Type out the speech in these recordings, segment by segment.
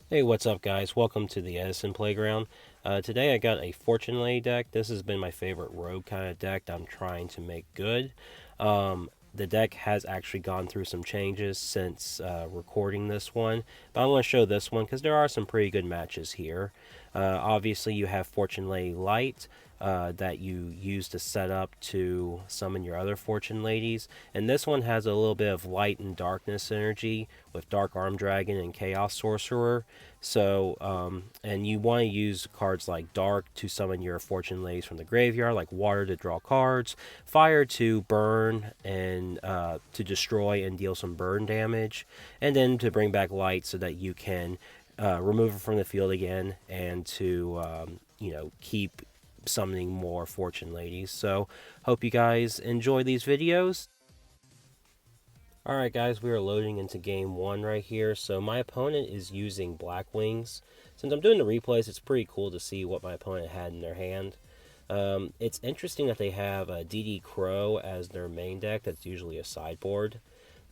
Hey, what's up, guys? Welcome to the Edison Playground. Today I got a Fortune Lay deck. This has been my favorite rogue kind of deck that I'm trying to make good. The deck has actually gone through some changes since recording this one, but I want to show this one because there are some pretty good matches here. Obviously, you have Fortune Lay Light, that you use to set up to summon your other Fortune Ladies. And this one has a little bit of light and darkness energy with Dark Arm Dragon and Chaos Sorcerer. So, and you want to use cards like Dark to summon your Fortune Ladies from the graveyard, like Water to draw cards, Fire to burn and to destroy and deal some burn damage, and then to bring back Light so that you can remove it from the field again and to, keep summoning more Fortune Ladies. So, hope you guys enjoy these videos. Alright, guys, we are loading into game one right here. So, my opponent is using blackwings. Since I'm doing the replays, it's pretty cool to see what my opponent had in their hand. It's interesting that they have a DD Crow as their main deck. That's usually a sideboard.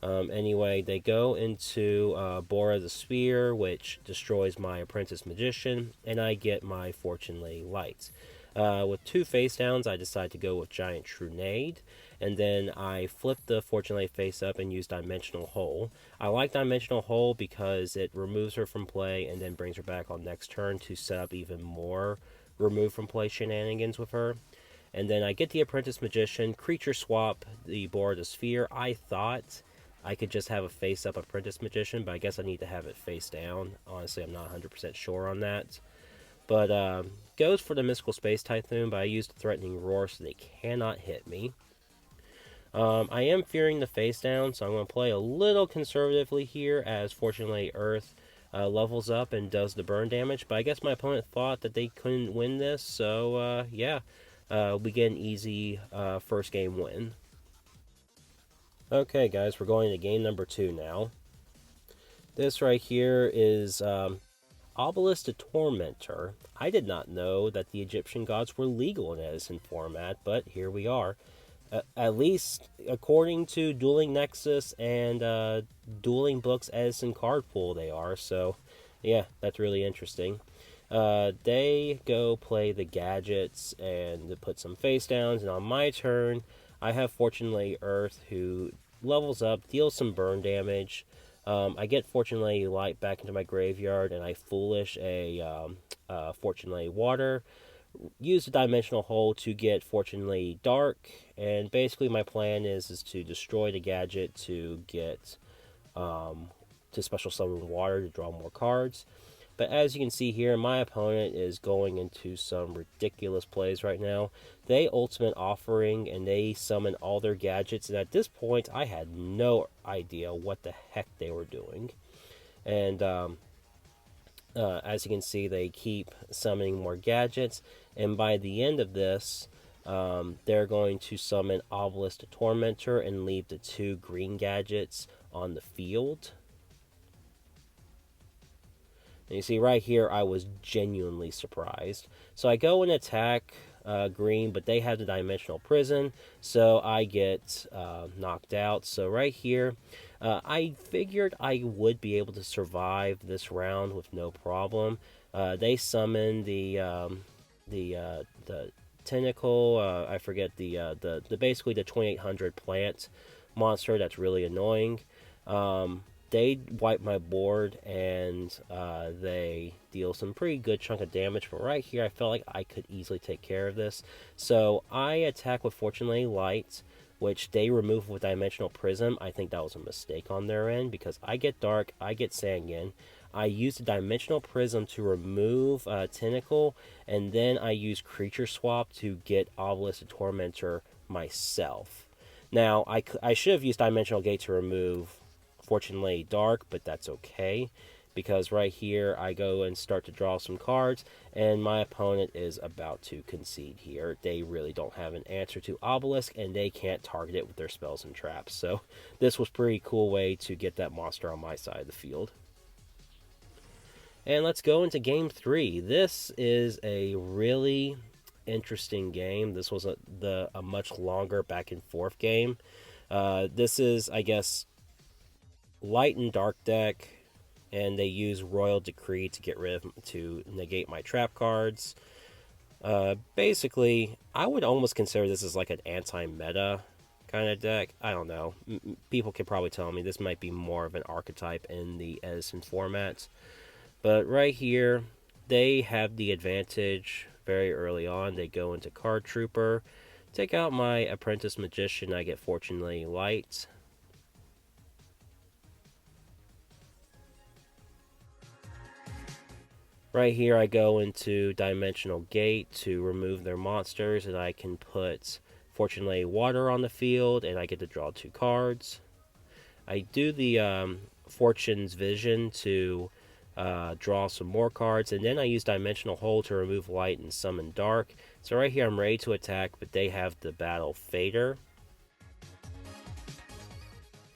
Anyway, they go into Bora the Sphere, which destroys my Apprentice Magician, and I get my Fortune Lady Light. With two face downs, I decide to go with Giant Trunade, and then I flip the Fortune Lady face up and use Dimensional Hole. I like Dimensional Hole because it removes her from play and then brings her back on next turn to set up even more remove from play shenanigans with her. And then I get the Apprentice Magician, creature swap the Bora the Sphere. I thought I could just have a face up Apprentice Magician, but I guess I need to have it face down. Honestly, I'm not 100% sure on that. But goes for the Mystical Space Typhoon, but I used Threatening Roar so they cannot hit me. I am fearing the face down, so I'm going to play a little conservatively here as Fortunately Earth levels up and does the burn damage. But I guess my opponent thought that they couldn't win this, so yeah, we get an easy first game win. Okay, guys, we're going to game number 2 now. This right here is Obelisk the Tormentor. I did not know that the Egyptian gods were legal in Edison format, but here we are. At least according to Dueling Nexus and Dueling Books Edison card pool, they are. So, yeah, that's really interesting. They go play the gadgets and put some face downs, and on my turn, I have Fortunately Earth, who levels up, deals some burn damage. I get Fortunately Light back into my graveyard, and I foolish a Fortunately Water. Use the Dimensional Hole to get Fortunately Dark, and basically my plan is to destroy the gadget to get to special summon Water to draw more cards. But as you can see here, my opponent is going into some ridiculous plays right now. They Ultimate Offering and they summon all their gadgets, and at this point I had no idea what the heck they were doing. And as you can see, they keep summoning more gadgets, and by the end of this, they're going to summon Obelisk the Tormentor and leave the 2 green gadgets on the field. And you see right here, I was genuinely surprised. So I go and attack green, but they have the Dimensional Prison, so I get knocked out. So right here, I figured I would be able to survive this round with no problem. They summon the tentacle. I forget the basically the 2800 plant monster that's really annoying. They wipe my board and they deal some pretty good chunk of damage. But right here, I felt like I could easily take care of this. So I attack with Fortunately Light, which they remove with Dimensional Prism. I think that was a mistake on their end because I get Dark, I get Sanguine. I use the Dimensional Prism to remove Tentacle, and then I use Creature Swap to get Obelisk the Tormentor myself. Now, I should have used Dimensional Gate to remove Fortunately Dark, but that's okay because right here I go and start to draw some cards, and my opponent is about to concede here. They really don't have an answer to Obelisk, and they can't target it with their spells and traps. So this was a pretty cool way to get that monster on my side of the field. And let's go into game 3. This is a really interesting game. This was a much longer back and forth game. This is, I guess, light and dark deck, and they use Royal Decree to negate my trap cards. Basically, I would almost consider this as like an anti-meta kind of deck. I don't know. People can probably tell me this might be more of an archetype in the Edison format. But right here, they have the advantage very early on. They go into Card Trooper. Take out my Apprentice Magician. I get Fortunately Light. Right here, I go into Dimensional Gate to remove their monsters, and I can put Fortunately Water on the field, and I get to draw 2 cards. I do the Fortune's Vision to draw some more cards, and then I use Dimensional Hold to remove Light and summon Dark. So right here, I'm ready to attack, but they have the Battle Fader.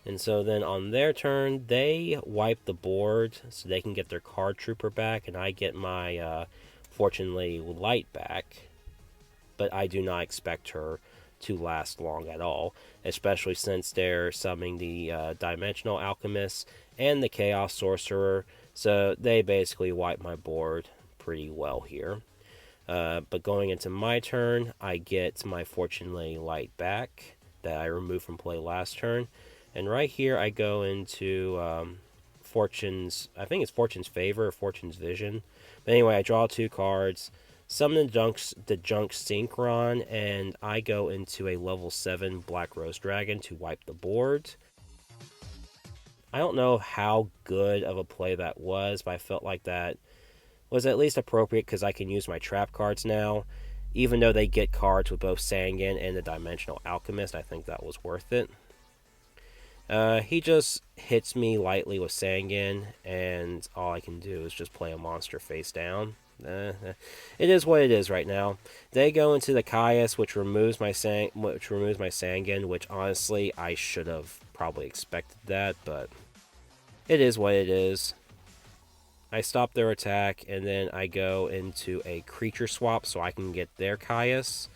And so then on their turn, they wipe the board so they can get their Card Trooper back, and I get my Fortunately Light back. But I do not expect her to last long at all, especially since they're summoning the Dimensional Alchemist and the Chaos Sorcerer, so they basically wipe my board pretty well here. But going into my turn, I get my Fortunately Light back that I removed from play last turn. And right here, I go into Fortune's, I think it's Fortune's Favor or Fortune's Vision. But anyway, I draw 2 cards, summon the Junk Synchron, and I go into a level 7 Black Rose Dragon to wipe the board. I don't know how good of a play that was, but I felt like that was at least appropriate because I can use my trap cards now. Even though they get cards with both Sangan and the Dimensional Alchemist, I think that was worth it. He just hits me lightly with Sangan, and all I can do is just play a monster face down. It is what it is right now. They go into the Caius, which removes my Sangan, which honestly I should have probably expected that, but it is what it is. I stop their attack, and then I go into a creature swap so I can get their Caius.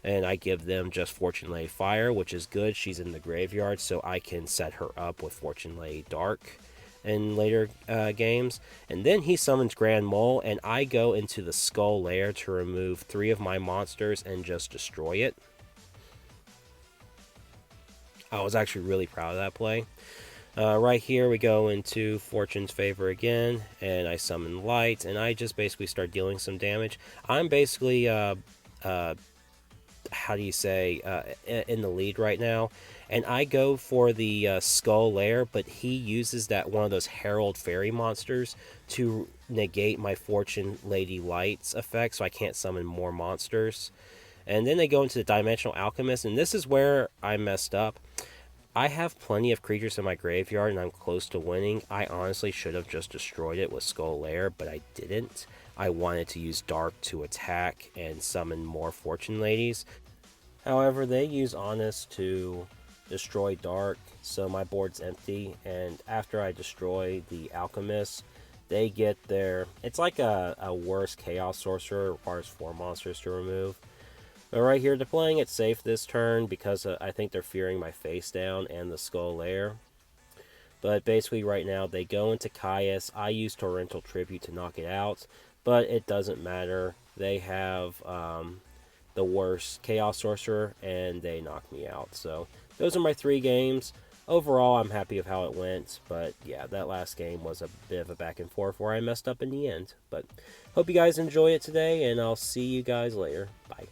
And I give them just Fortunely Fire, which is good. She's in the graveyard, so I can set her up with Fortunely Dark in later games. And then he summons Grand Mole, and I go into the Skull Lair to remove 3 of my monsters and just destroy it. I was actually really proud of that play. Right here, we go into Fortune's Favor again, and I summon Light, and I just basically start dealing some damage. I'm basically how do you say, in the lead right now. And I go for the Skull Lair, but he uses that one of those Herald Fairy monsters to negate my Fortune Lady Light's effect, so I can't summon more monsters. And then they go into the Dimensional Alchemist, and this is where I messed up. I have plenty of creatures in my graveyard, and I'm close to winning. I honestly should have just destroyed it with Skull Lair, but I didn't. I wanted to use Dark to attack and summon more Fortune Ladies. However, they use Honest to destroy Dark, so my board's empty, and after I destroy the Alchemist, they get their... It's like a worse Chaos Sorcerer, it requires 4 monsters to remove. But right here, they're playing it safe this turn because I think they're fearing my face down and the Skull Lair. But basically right now, they go into Caius. I use Torrential Tribute to knock it out, but it doesn't matter. They have the worst Chaos Sorcerer, and they knock me out. So those are my 3 games. Overall, I'm happy with how it went, but yeah, that last game was a bit of a back and forth where I messed up in the end. But hope you guys enjoy it today, and I'll see you guys later. Bye.